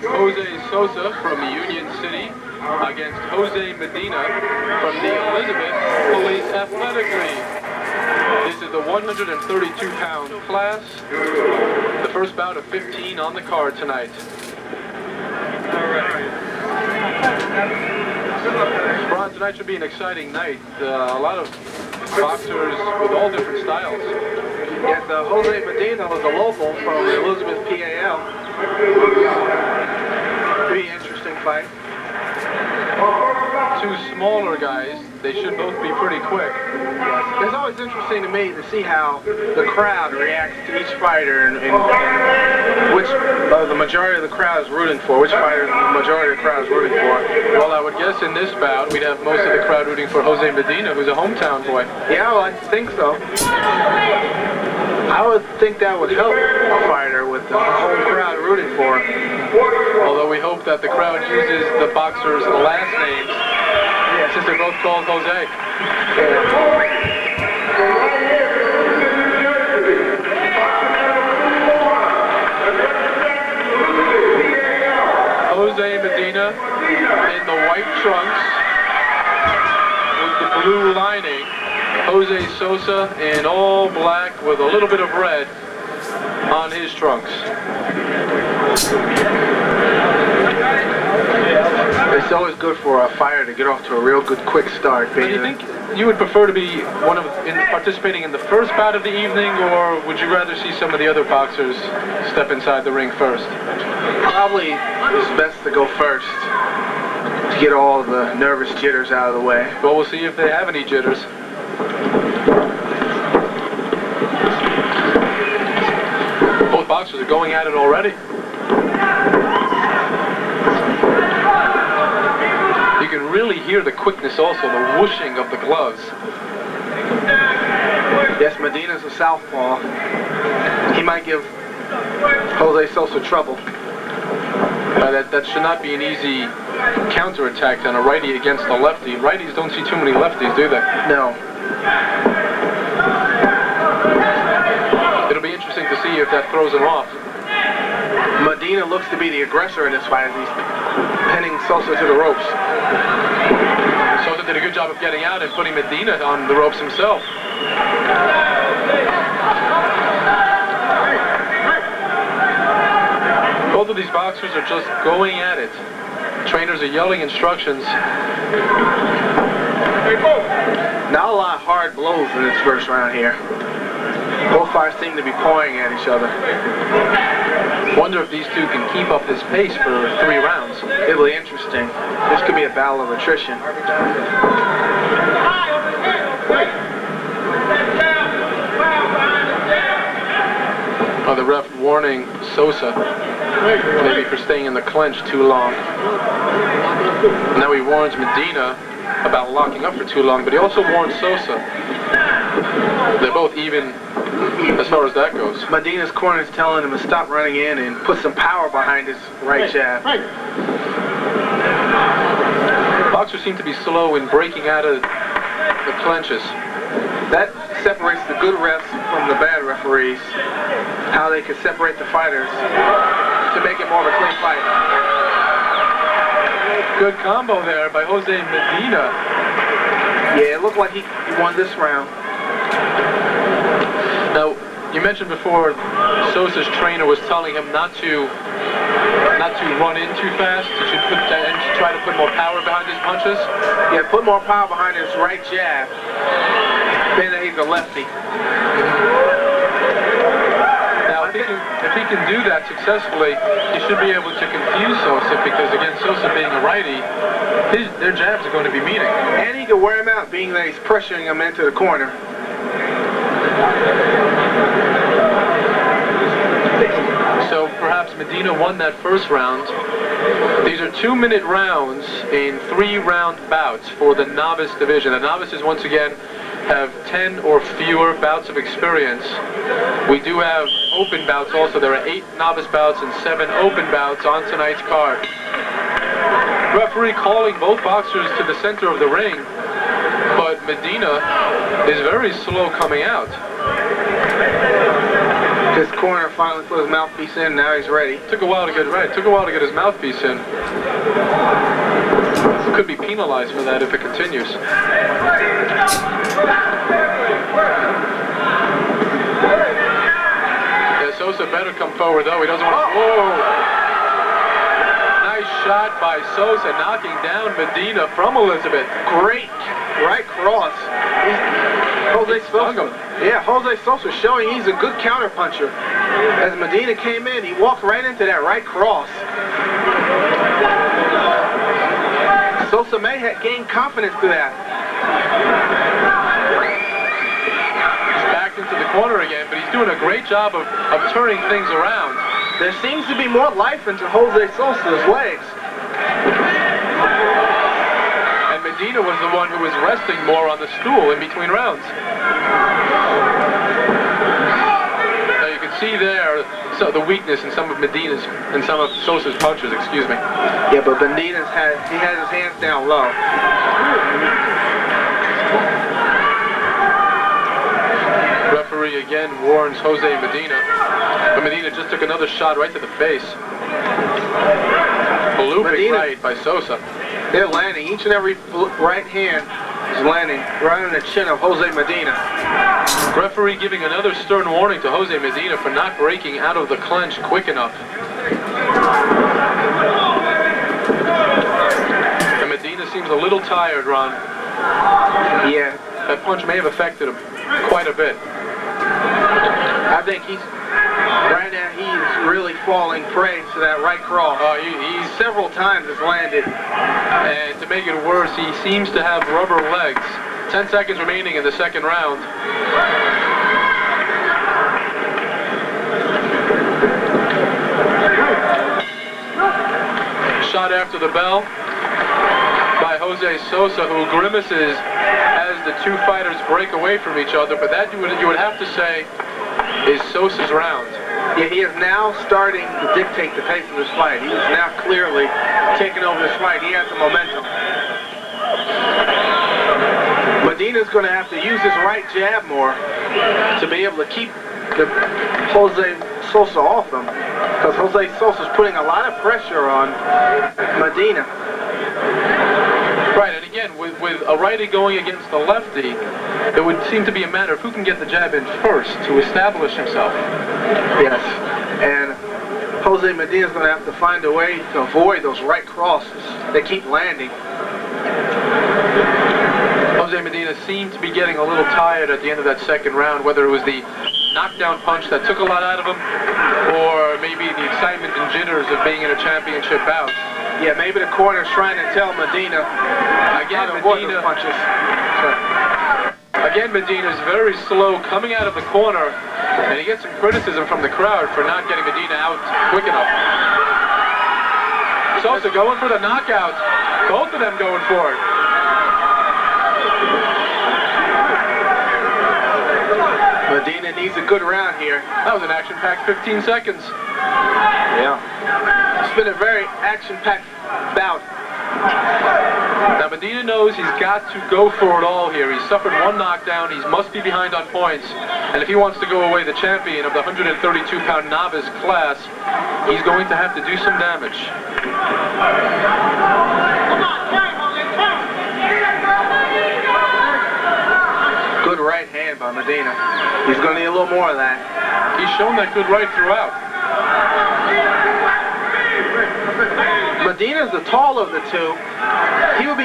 Jose Sosa from Union City against Jose Medina from the Elizabeth Police Athletic League. This is the 132-pound class. The first bout of 15 on the card tonight. Ron, tonight should be an exciting night. A lot of boxers with all different styles. Yes, Jose Medina was a local from the Elizabeth PAL. Pretty interesting fight. Two smaller guys, they should both be pretty quick. It's always interesting to me to see how the crowd reacts to each fighter and which the majority of the crowd is rooting for, which fighter the majority of the crowd is rooting for. Well, I would guess in this bout we'd have most of the crowd rooting for Jose Medina, who's a hometown boy. Yeah, well, I think so. I would think that would help a fighter with the whole crowd rooting for him. Although we hope that the crowd uses the boxers' last names, since they're both called Jose. Jose Medina in the white trunks with the blue lining. Jose Sosa in all black with a little bit of red on his trunks. It's always good for a fighter to get off to a real good quick start. Do you think you would prefer to be participating in the first bout of the evening, or would you rather see some of the other boxers step inside the ring first? Probably it's best to go first to get all the nervous jitters out of the way. Well, we'll see if they have any jitters. Both boxers are going at it already. You can really hear the quickness also, the whooshing of the gloves. Yes, Medina's a southpaw. He might give Jose Sosa trouble. That should not be an easy counterattack on a righty against a lefty. Righties don't see too many lefties, do they? No. It'll be interesting to see if that throws him off. Medina looks to be the aggressor in this fight as he's pinning Sosa to the ropes. Sosa did a good job of getting out and putting Medina on the ropes himself. Both of these boxers are just going at it. Trainers are yelling instructions. Not a lot of hard blows in this first round here. Both fighters seem to be pawing at each other. Wonder if these two can keep up this pace for 3 rounds. It'll be interesting. This could be a battle of attrition. The ref warning Sosa maybe for staying in the clinch too long. Now he warns Medina about locking up for too long, but he also warns Sosa. They're both even as far as that goes. Medina's corner is telling him to stop running in and put some power behind his right jab. Boxers seem to be slow in breaking out of the clinches. That separates the good refs from the bad referees. How they can separate the fighters to make it more of a clean fight. Good combo there by Jose Medina. Yeah, it looked like he won this round. Now, you mentioned before Sosa's trainer was telling him not to run in too fast. He should try to put more power behind his punches. Yeah, put more power behind his right jab. Being that he's a lefty. Now, if he can do that successfully, he should be able to confuse Sosa, because again, Sosa being a righty, their jabs are going to be meeting. And he can wear him out, being that he's pressuring him into the corner. So perhaps Medina won that first round. These are 2-minute rounds in 3-round bouts for the novice division. The novices, once again, have 10 or fewer bouts of experience. We do have open bouts also. There are 8 novice bouts and 7 open bouts on tonight's card. Referee calling both boxers to the center of the ring, but Medina is very slow coming out. His corner finally put his mouthpiece in. Now he's ready. Took a while to get right. Took a while to get his mouthpiece in. Could be penalized for that if it continues. Yeah, Sosa better come forward though. He doesn't want to. Whoa! Nice shot by Sosa, knocking down Medina from Elizabeth. Great right cross. Jose Sosa. Yeah, Jose Sosa showing he's a good counter puncher. As Medina came in, he walked right into that right cross. Sosa may have gained confidence through that. He's backed into the corner again, but he's doing a great job of turning things around. There seems to be more life into Jose Sosa's legs. And Medina was the one who was resting more on the stool in between rounds. Now you can see there the weakness in some of Medina's and some of Sosa's punches, excuse me. Yeah, but Medina's has his hands down low. Referee again warns Jose Medina, but Medina just took another shot right to the face. Looping Medina, right by Sosa. They're landing. Each and every right hand is landing right on the chin of Jose Medina. Referee giving another stern warning to Jose Medina for not breaking out of the clinch quick enough. And Medina seems a little tired, Ron. Yeah. That punch may have affected him quite a bit. I think right now he's really falling prey to that right cross. He's Several times has landed. And to make it worse, he seems to have rubber legs. 10 seconds remaining in the second round. Shot after the bell by Jose Sosa, who grimaces as the two fighters break away from each other, but that you would have to say is Sosa's round. Yeah, he is now starting to dictate the pace of this fight. He is now clearly taking over this fight. He has the momentum. Medina's going to have to use his right jab more to be able to keep Jose Sosa off him, because Jose Sosa's putting a lot of pressure on Medina. Right, and again, with a righty going against a lefty, it would seem to be a matter of who can get the jab in first to establish himself. Yes, and Jose Medina's going to have to find a way to avoid those right crosses. They keep landing. Jose Medina seemed to be getting a little tired at the end of that second round, whether it was the knockdown punch that took a lot out of him, or maybe the excitement and jitters of being in a championship bout. Yeah, maybe the corner's trying to tell Medina again, how to avoid those punches. Again, Medina's very slow coming out of the corner, and he gets some criticism from the crowd for not getting Medina out quick enough. Sosa going for the knockout. Both of them going for it. Medina needs a good round here. That was an action-packed 15 seconds. Yeah. It's been a very action-packed bout. Now Medina knows he's got to go for it all here. He's suffered one knockdown. He must be behind on points. And if he wants to go away the champion of the 132-pound novice class, he's going to have to do some damage. Good right hand by Medina. He's going to need a little more of that. He's shown that good right throughout. Medina's the taller of the two. He would be